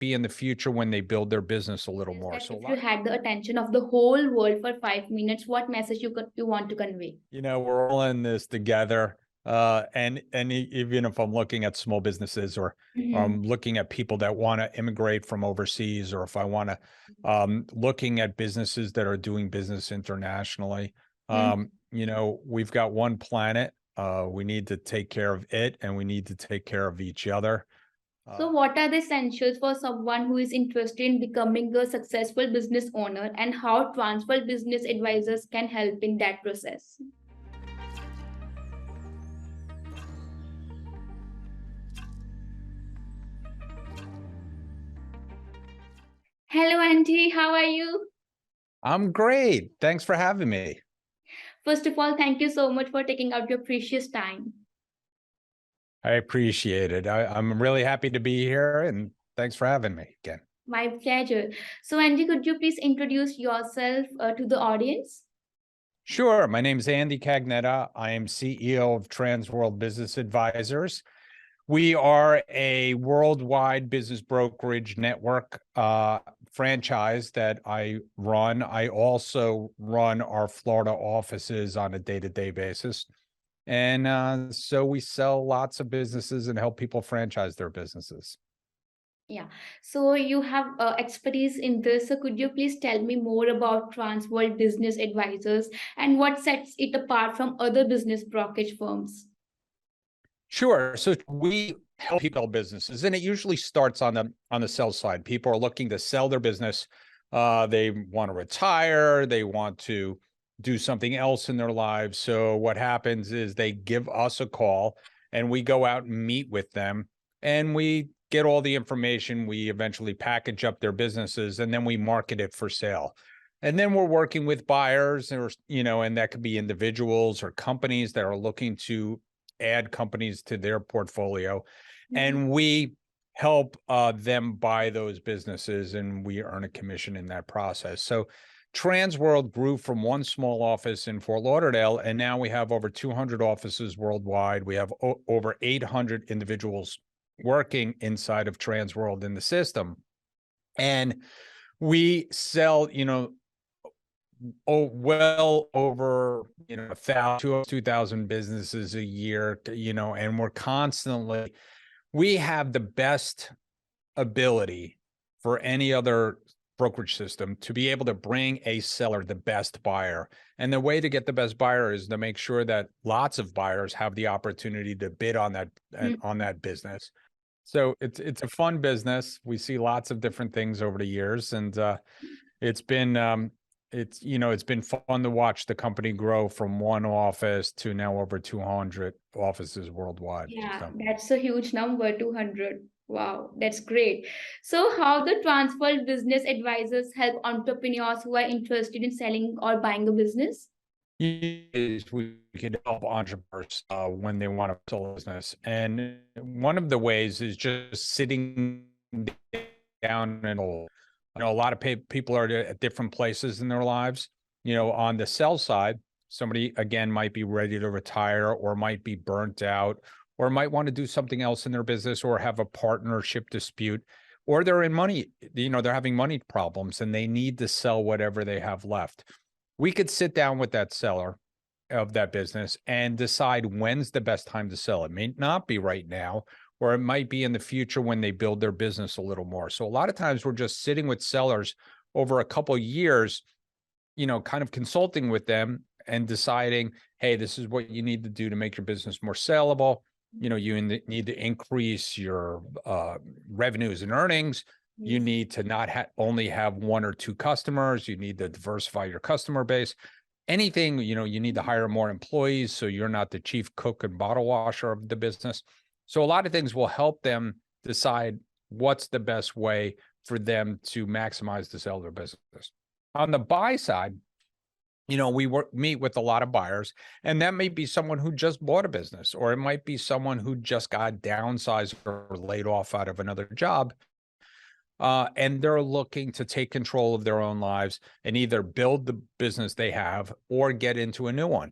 be in the future when they build their business a little Yes, more. that So a if you lot, had the attention of the whole world for 5 minutes, what message you want to convey? we're all in this together. Even if I'm looking at small businesses or I'm looking at people that want to immigrate from overseas, or if I want to looking at businesses that are doing business internationally, we've got one planet. We need to take care of it, and we need to take care of each other. So, what are the essentials for someone who is interested in becoming a successful business owner, and how transfer business advisors can help in that process? Hello, Andy. How are you? I'm great. Thanks for having me. First of all, thank you so much for taking out your precious time. I appreciate it. I'm really happy to be here, and thanks for having me again. My pleasure. So, Andy, could you please introduce yourself to the audience? Sure. My name is Andy Cagnetta. I am CEO of Transworld Business Advisors. We are a worldwide business brokerage network franchise that I run. I also run our Florida offices on a day-to-day basis. And so we sell lots of businesses and help people franchise their businesses. Yeah. So you have expertise in this. So could you please tell me more about Transworld Business Advisors and what sets it apart from other business brokerage firms? Sure. So we help people build businesses, and it usually starts on the sell side. People are looking to sell their business. They want to retire. They want to do something else in their lives. So what happens is they give us a call, and we go out and meet with them, and we get all the information. We eventually package up their businesses, and then we market it for sale. And then we're working with buyers, or and that could be individuals or companies that are looking to add companies to their portfolio, and we help them buy those businesses, and we earn a commission in that process. So Transworld grew from one small office in Fort Lauderdale, and now we have over 200 offices worldwide. We have over 800 individuals working inside of Transworld in the system, and we sell, well over 1,000 2,000 businesses a year, and we have the best ability for any other brokerage system to be able to bring a seller the best buyer. And the way to get the best buyer is to make sure that lots of buyers have the opportunity to bid on that business. So it's a fun business. We see lots of different things over the years, and it's been it's been fun to watch the company grow from one office to now over 200 offices worldwide. Yeah, So. that's a huge number, 200. Wow, that's great. So how the Transworld Business Advisors help entrepreneurs who are interested in selling or buying a business? Is we can help entrepreneurs when they want to sell a business. And one of the ways is just sitting down and a lot of people are at different places in their lives. On the sell side, somebody again might be ready to retire, or might be burnt out, or might want to do something else in their business, or have a partnership dispute, or they're in money, they're having money problems and they need to sell whatever they have left. We could sit down with that seller of that business and decide when's the best time to sell. It may not be right now, or it might be in the future when they build their business a little more. So a lot of times we're just sitting with sellers over a couple of years, kind of consulting with them and deciding, hey, this is what you need to do to make your business more sellable. You need to increase your revenues and earnings. You need to not only have one or two customers. You need to diversify your customer base. Anything, you need to hire more employees so you're not the chief cook and bottle washer of the business. So a lot of things will help them decide what's the best way for them to maximize the sale of their business. On the buy side, we meet with a lot of buyers, and that may be someone who just bought a business, or it might be someone who just got downsized or laid off out of another job. And they're looking to take control of their own lives and either build the business they have or get into a new one.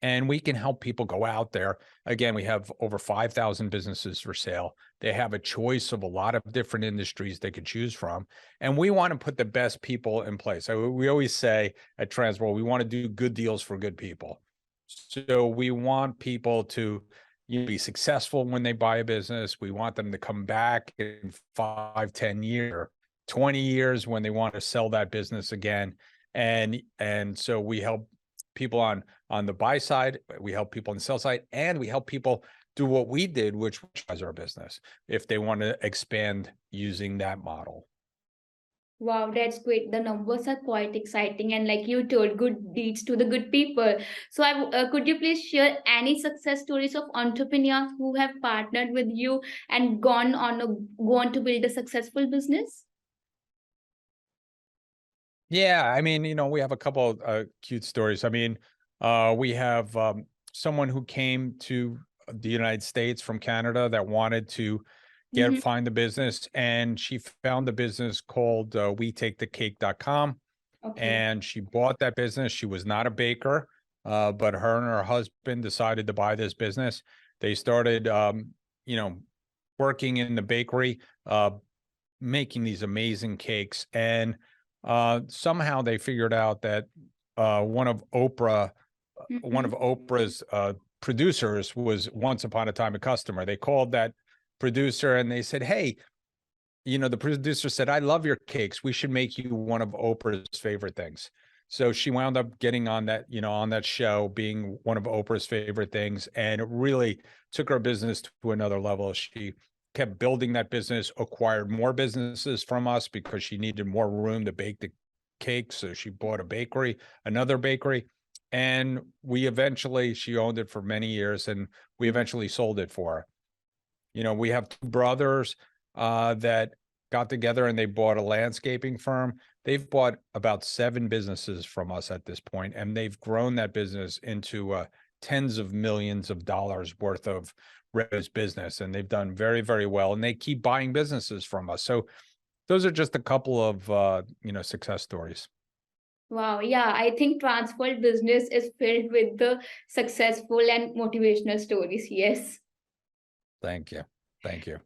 And we can help people go out there. Again, we have over 5,000 businesses for sale. They have a choice of a lot of different industries they could choose from. And we want to put the best people in place. So we always say at Transworld, we want to do good deals for good people. So we want people to be successful when they buy a business. We want them to come back in 5, 10 years, 20 years when they want to sell that business again. And so we help people on the buy side, we help people on the sell side, and we help people do what we did, which was our business, if they want to expand using that model. Wow, that's great. The numbers are quite exciting, and like you told, good deeds to the good people. So, could you please share any success stories of entrepreneurs who have partnered with you and gone to build a successful business? Yeah, I mean, we have a couple of cute stories. I mean, we have someone who came to the United States from Canada that wanted to Mm-hmm. find the business, and she found the business called WeTakeTheCake.com, Okay. and she bought that business. She was not a baker, but her and her husband decided to buy this business. They started, you know, working in the bakery, making these amazing cakes, and somehow they figured out that one of Mm-hmm. Oprah's producers was once upon a time a customer. They called that producer and they said, "Hey, the producer said, I love your cakes. We should make you one of Oprah's favorite things." So she wound up getting on that, on that show, being one of Oprah's favorite things. And it really took her business to another level. She kept building that business, acquired more businesses from us because she needed more room to bake the cakes. So she bought a bakery, another bakery. And she owned it for many years, and we eventually sold it for her. We have two brothers that got together and they bought a landscaping firm. They've bought about 7 businesses from us at this point, and they've grown that business into tens of millions of dollars worth of business, and they've done very, very well. And they keep buying businesses from us. So those are just a couple of success stories. Wow, yeah, I think Transworld business is filled with the successful and motivational stories. Yes. Thank you. Thank you.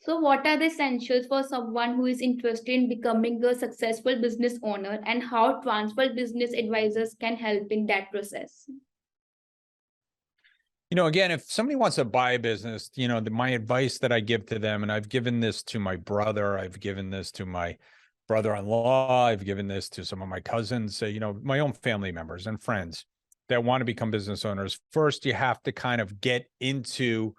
So, what are the essentials for someone who is interested in becoming a successful business owner, and how Transworld business advisors can help in that process? Again, if somebody wants to buy a business, my advice that I give to them, and I've given this to my brother, I've given this to my brother-in-law, I've given this to some of my cousins, my own family members and friends that want to become business owners. First, you have to kind of get into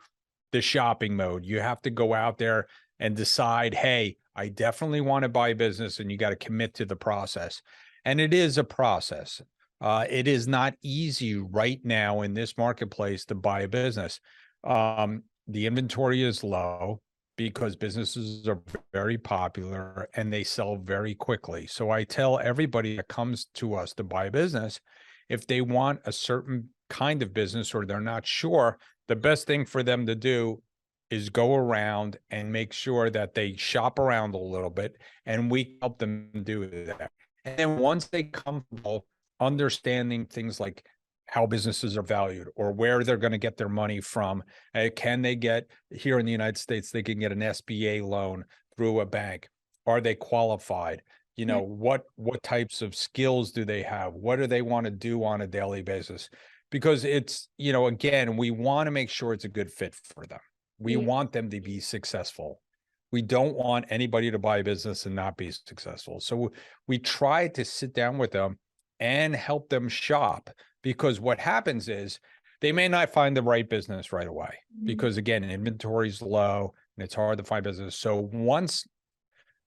the shopping mode. You have to go out there and decide, hey, I definitely want to buy a business, and you got to commit to the process. And it is a process. It is not easy right now in this marketplace to buy a business. The inventory is low because businesses are very popular and they sell very quickly. So I tell everybody that comes to us to buy a business, if they want a certain kind of business or they're not sure, the best thing for them to do is go around and make sure that they shop around a little bit, and we help them do that. And then once they come understanding things like how businesses are valued or where they're going to get their money from, can they get here in the United States, they can get an SBA loan through a bank. Are they qualified? What types of skills do they have? What do they want to do on a daily basis? Because it's, again, we want to make sure it's a good fit for them. We Yeah. want them to be successful. We don't want anybody to buy a business and not be successful. So we try to sit down with them and help them shop, because what happens is they may not find the right business right away because, again, inventory is low and it's hard to find business. So once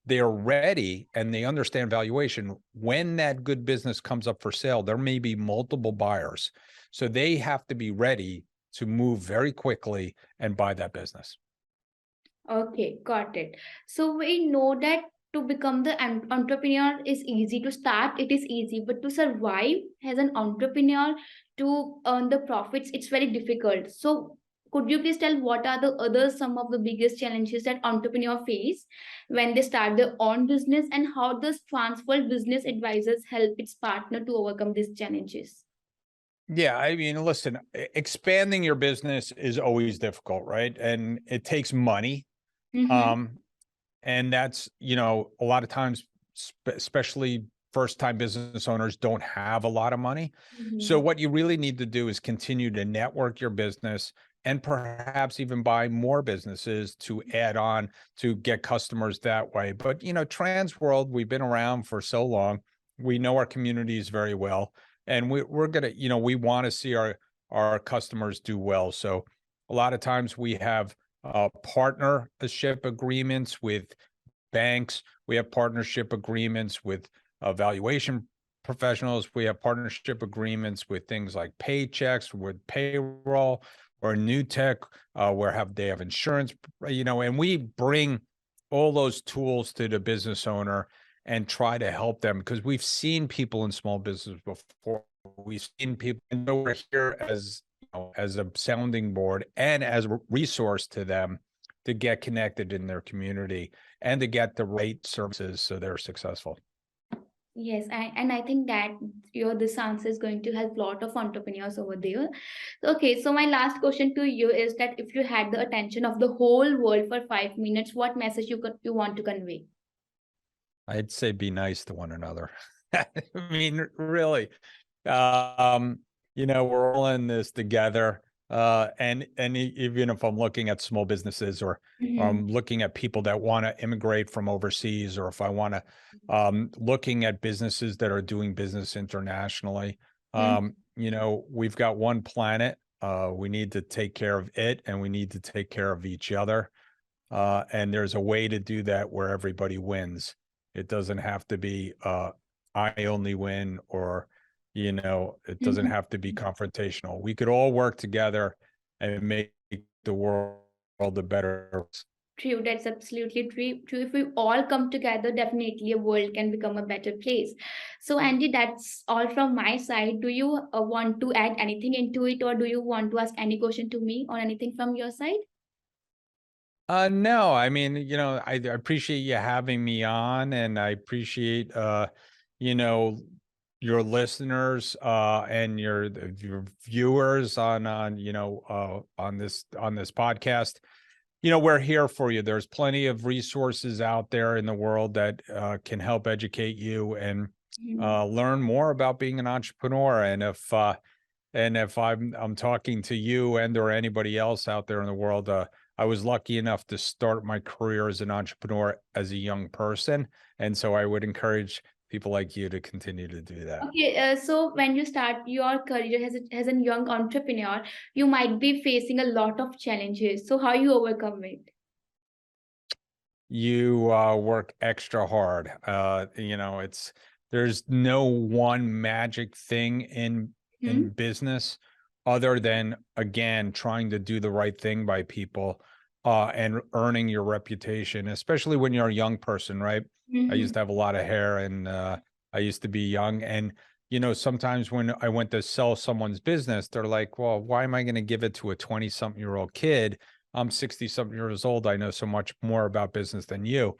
they're ready and they understand valuation, when that good business comes up for sale, there may be multiple buyers. So they have to be ready to move very quickly and buy that business. Okay, got it. So we know that to become the entrepreneur is easy to start, it is easy, but to survive as an entrepreneur, to earn the profits, it's very difficult. So could you please tell what are the other some of the biggest challenges that entrepreneur face when they start their own business, and how does Transworld business advisors help its partner to overcome these challenges? Yeah, I mean, listen, expanding your business is always difficult, right? And it takes money. Mm-hmm. Um, and that's, a lot of times, especially first time business owners don't have a lot of money. So Mm-hmm. what you really need to do is continue to network your business and perhaps even buy more businesses to add on to get customers that way. But, Trans World, we've been around for so long. We know our communities very well, and we're going to, we want to see our customers do well. So a lot of times we have partnership agreements with banks. We have partnership agreements with valuation professionals. We have partnership agreements with things like paychecks, with payroll, or new tech, where they have insurance, and we bring all those tools to the business owner and try to help them because we've seen people in small business before. We've seen people, and we're here as as a sounding board and as a resource to them to get connected in their community and to get the right services so they're successful. Yes, and I think that this answer is going to help a lot of entrepreneurs over there. Okay, so my last question to you is that if you had the attention of the whole world for 5 minutes, what message you want to convey? I'd say be nice to one another. I mean, really, um, we're all in this together. Even if I'm looking at small businesses or Mm-hmm. I'm looking at people that want to immigrate from overseas, or if I want to looking at businesses that are doing business internationally, we've got one planet. We need to take care of it, and we need to take care of each other. And there's a way to do that where everybody wins. It doesn't have to be I only win, or it doesn't Mm-hmm. have to be confrontational. We could all work together and make the world a better. True, that's absolutely true. If we all come together, definitely a world can become a better place. So, Andy, that's all from my side. Do you want to add anything into it, or do you want to ask any question to me or anything from your side? No, I mean, I appreciate you having me on, and I appreciate you know, your listeners and your viewers on this podcast. We're here for you. There's plenty of resources out there in the world that can help educate you and Mhm. learn more about being an entrepreneur. And if I'm talking to you and or anybody else out there in the world, I was lucky enough to start my career as an entrepreneur as a young person, and so I would encourage people like you to continue to do that. Okay, so when you start your career as a young entrepreneur, you might be facing a lot of challenges. So, how you overcome it? You work extra hard. It's there's no one magic thing in Hmm? business other than, again, trying to do the right thing by people and earning your reputation, especially when you're a young person, right? I Mm-hmm. used to have a lot of hair, and I used to be young, and sometimes when I went to sell someone's business, they're like, well, why am I going to give it to a 20-something-year-old kid? I'm 60 something years old. I know so much more about business than you.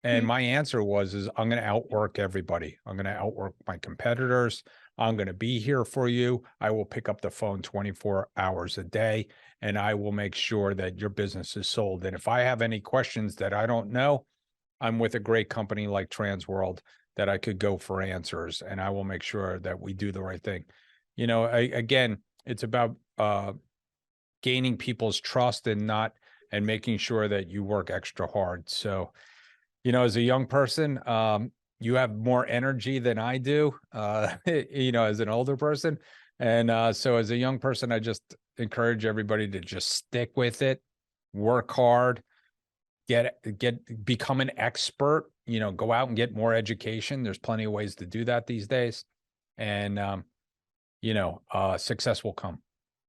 And my answer is I'm going to outwork everybody. I'm going to outwork my competitors. I'm going to be here for you. I will pick up the phone 24 hours a day, and I will make sure that your business is sold. And if I have any questions that I don't know, I'm with a great company like Transworld that I could go for answers, and I will make sure that we do the right thing. Again, it's about gaining people's trust and making sure that you work extra hard. So, as a young person, you have more energy than I do, as an older person. And so as a young person, I just encourage everybody to just stick with it, work hard, become an expert, go out and get more education. There's plenty of ways to do that these days. And, success will come.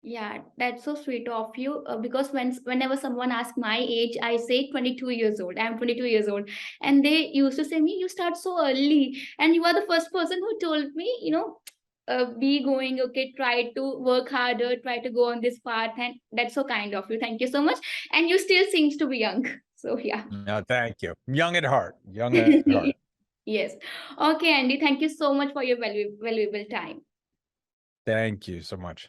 Yeah, that's so sweet of you. Because whenever someone asks my age, I say 22 years old. I'm 22 years old, and they used to say me, "You start so early," and you are the first person who told me, be going. Okay, try to work harder, try to go on this path, and that's so kind of you. Thank you so much. And you still seems to be young. So yeah. No, thank you. Young at heart. Young at heart. Yes. Okay, Andy. Thank you so much for your valuable time. Thank you so much.